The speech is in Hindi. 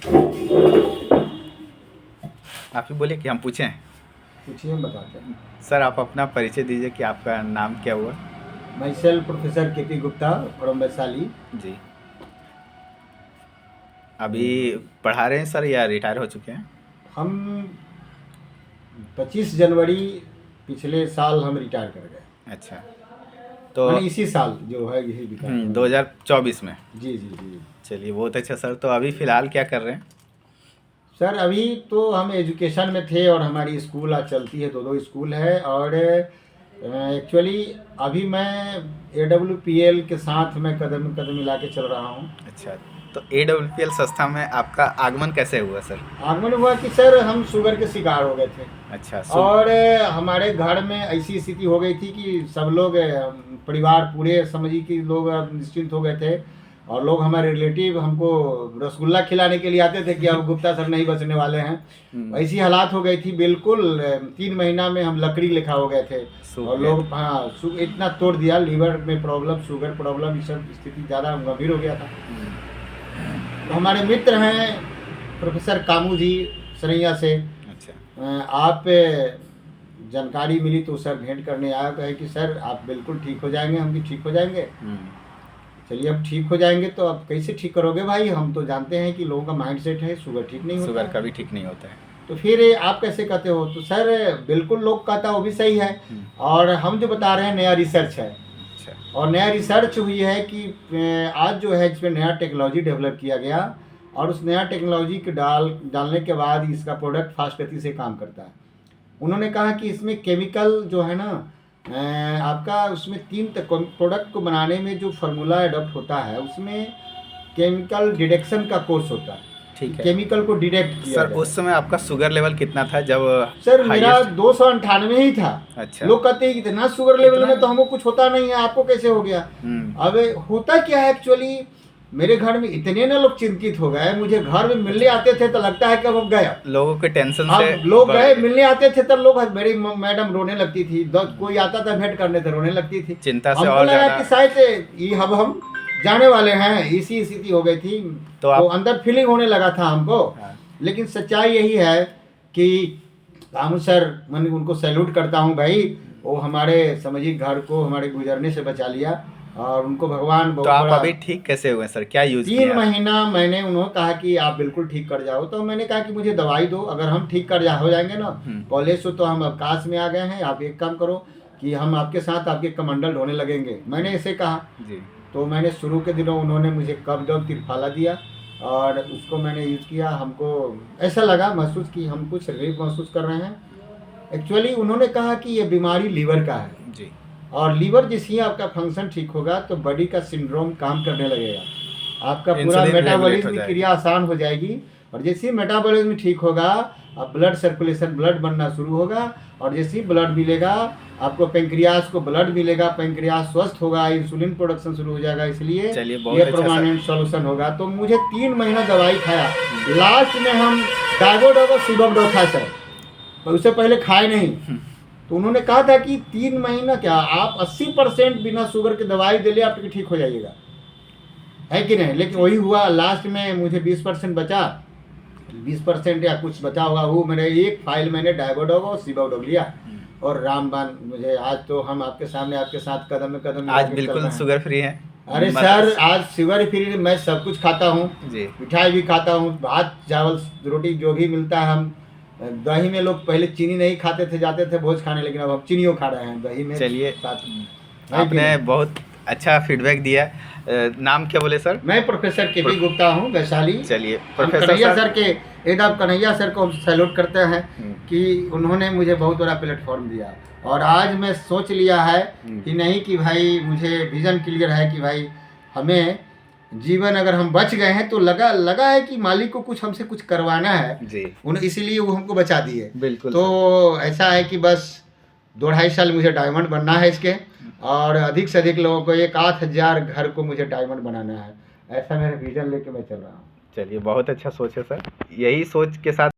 आप ही बोलिए कि हम पूछें। पूछिए, हम बताते हैं। सर आप अपना परिचय दीजिए कि आपका नाम क्या हुआ। माई सेल्फ प्रोफेसर के गुप्ता फ्रॉम वैशाली। जी। अभी पढ़ा रहे हैं सर या रिटायर हो चुके हैं? हम 25 जनवरी पिछले साल हम रिटायर कर गए। अच्छा। तो माने इसी साल जो है यही रिटायर कर गए। 2024 में। जी जी जी। चलिए बहुत अच्छा सर। तो अभी फ़िलहाल क्या कर रहे हैं? सर अभी तो हम एजुकेशन में थे और हमारी स्कूल आज चलती है, दो स्कूल है। और एक्चुअली अभी मैं AWPL के साथ मैं कदम कदम मिला के चल रहा हूँ। अच्छा। तो AWPL संस्था में आपका आगमन कैसे हुआ सर? आगमन हुआ कि सर हम शुगर के शिकार हो गए थे। अच्छा और हमारे घर में ऐसी स्थिति हो गई थी कि सब लोग परिवार पूरे समझिए कि लोग अब निश्चिंत हो गए थे। और लोग हमारे रिलेटिव हमको रसगुल्ला खिलाने के लिए आते थे कि अब गुप्ता सर नहीं बचने वाले हैं। ऐसी हालात हो गई थी बिल्कुल। 3 महीना में हम लकड़ी लेखा हो गए थे। सूख और गए लोग थे। हाँ इतना तोड़ दिया, लीवर में प्रॉब्लम, शुगर प्रॉब्लम, ये सब स्थिति ज़्यादा गंभीर हो गया था। तो हमारे मित्र हैं प्रोफेसर कामू जी सरैया से। अच्छा। आप जानकारी मिली तो सर भेंट करने आया, कहे कि सर आप बिल्कुल ठीक हो जाएंगे। हम भी ठीक हो जाएंगे। चलिए अब ठीक हो जाएंगे तो अब कैसे ठीक करोगे भाई, हम तो जानते हैं कि लोगों का माइंडसेट है शुगर ठीक नहीं होता शुगर है। कभी ठीक नहीं होता है। तो फिर आप कैसे कहते हो? तो सर बिल्कुल लोग कहता वो भी सही है। और हम जो बता रहे हैं नया रिसर्च है। अच्छा। और नया रिसर्च हुई है कि आज जो है इसमें नया टेक्नोलॉजी डेवलप किया गया। और उस नया टेक्नोलॉजी के डालने के बाद इसका प्रोडक्ट फास्ट गति से काम करता है। उन्होंने कहा कि इसमें केमिकल जो है ना आपका उसमें 3 प्रोडक्ट को बनाने में जो फार्मूला अडॉप्ट होता है उसमें केमिकल डिटेक्शन का कोर्स होता है कि ठीक है केमिकल को डिटेक्ट किया सर। जाए। उस समय आपका शुगर लेवल कितना था जब सर मेरा हाईएस्ट? 298 ही था। अच्छा। लोग कहते हैं कि इतना शुगर लेवल इतना? में तो हमको कुछ होता नहीं है, आपको कैसे हो गया? अब होता क्या है एक्चुअली, मेरे घर में इतने ना लोग चिंतित हो गए, मुझे घर में मिलने आते थे तो लगता है कि अब गया। लोगों के टेंशन से अब लोग बढ़ गए गए। मिलने आते थे तो लोग, मेरी मैडम रोने लगती थी, कोई आता था भेंट करने तो रोने लगती थी। चिंता से हमको और लगा ज़्यादा। कि शायद ये अब हम जाने वाले हैं, इसी स्थिति हो गई थी। तो तो आप अंदर फीलिंग होने लगा था हमको। हाँ। लेकिन सच्चाई यही है कि रामू सर, मैं उनको सैल्यूट करता हूँ भाई। वो हमारे समझिए घर को हमारे गुजरने से बचा लिया। और उनको भगवान तो बहुत आप बड़ा। अभी ठीक कैसे हुए सर? क्या यूज़ किए 3 आप? महीना मैंने, उन्होंने कहा कि आप बिल्कुल ठीक कर जाओ। तो मैंने कहा कि मुझे दवाई दो, अगर हम ठीक हो जाएंगे ना। कॉलेज से तो हम अवकाश में आ गए हैं, आप एक काम करो कि हम आपके साथ आपके कमंडल ढोने लगेंगे, मैंने ऐसे कहा। जी। तो मैंने शुरू के दिनों उन्होंने मुझे कब जब त्रिफाला दिया और उसको मैंने यूज़ किया। हमको ऐसा लगा, महसूस कि हम कुछ रिलीफ महसूस कर रहे हैं। एक्चुअली उन्होंने कहा कि ये बीमारी लीवर का है। जी। और लीवर जैसे ही आपका फंक्शन ठीक होगा तो बॉडी का सिंड्रोम काम करने लगेगा, आपका पूरा इंसुलिन रेगुलेट हो मेटाबॉलिज्म की जाएगी। क्रिया आसान हो जाएगी। और जैसे ही मेटाबॉलिज्म ठीक होगा, अब ब्लड सर्कुलेशन, ब्लड बनना शुरू होगा। और जैसे ही ब्लड मिलेगा आपको, पेंक्रियास को ब्लड मिलेगा, पेंक्रियास स्वस्थ होगा, इंसुलिन प्रोडक्शन शुरू हो जाएगा। इसलिए चलिए ये बहुत अच्छा सर। परमानेंट सॉल्यूशन होगा। तो मुझे 3 महीना दवाई खाया, लास्ट में हम डाइगोडो सिबोडो खा सर, पर उससे पहले खाए नहीं। तो उन्होंने कहा था कि 3 महीना क्या, आप 80% बिना शुगर की दवाई दे ले आपकी ठीक हो जाइएगा, है कि नहीं? लेकिन वही हुआ, लास्ट में मुझे 20% बचा। 20% या कुछ बचा होगा, वो मेरे एक फाइल मैंने डाइगोडोव और सिबोडोव लिया। और रामबान मुझे आज तो हम आपके सामने आपके साथ कदम में कदम मिला आज के चल बिल्कुल रहे हैं। शुगर फ्री है। अरे सर आज शुगर फ्री, मैं सब कुछ खाता हूँ, जी। मिठाई भी खाता हूँ, भात चावल रोटी जो भी मिलता है। हम दही में, लोग पहले चीनी नहीं खाते थे, जाते थे भोज खाने, लेकिन अब हम चीनियों खा रहे हैं दही में चलिए साथ, है कि आपने नहीं? बहुत अच्छा फीडबैक दिया। नाम क्या बोले सर? मैं प्रोफेसर के गुप्ता हूँ वैशाली। चलिए हम प्रोफेसर कन्हैया सर। सर के, एकदम कन्हैया सर को हम सैल्यूट करते हैं कि उन्होंने मुझे बहुत बड़ा प्लेटफॉर्म दिया। और आज मैं सोच लिया है कि नहीं कि भाई मुझे विज़न क्लियर है कि भाई हमें जीवन, अगर हम बच गए हैं तो लगा है कि मालिक को कुछ हमसे कुछ करवाना है जी। इसीलिए वो हमको बचा दिए। बिल्कुल तो ऐसा है कि बस 2-2.5 साल मुझे डायमंड बनना है इसके। और अधिक से अधिक लोगों को 1-8 हज़ार घर को मुझे डायमंड बनाना है। ऐसा मेरा विजन लेके मैं चल रहा हूँ। चलिए बहुत अच्छा सोच है सर। यही सोच के साथ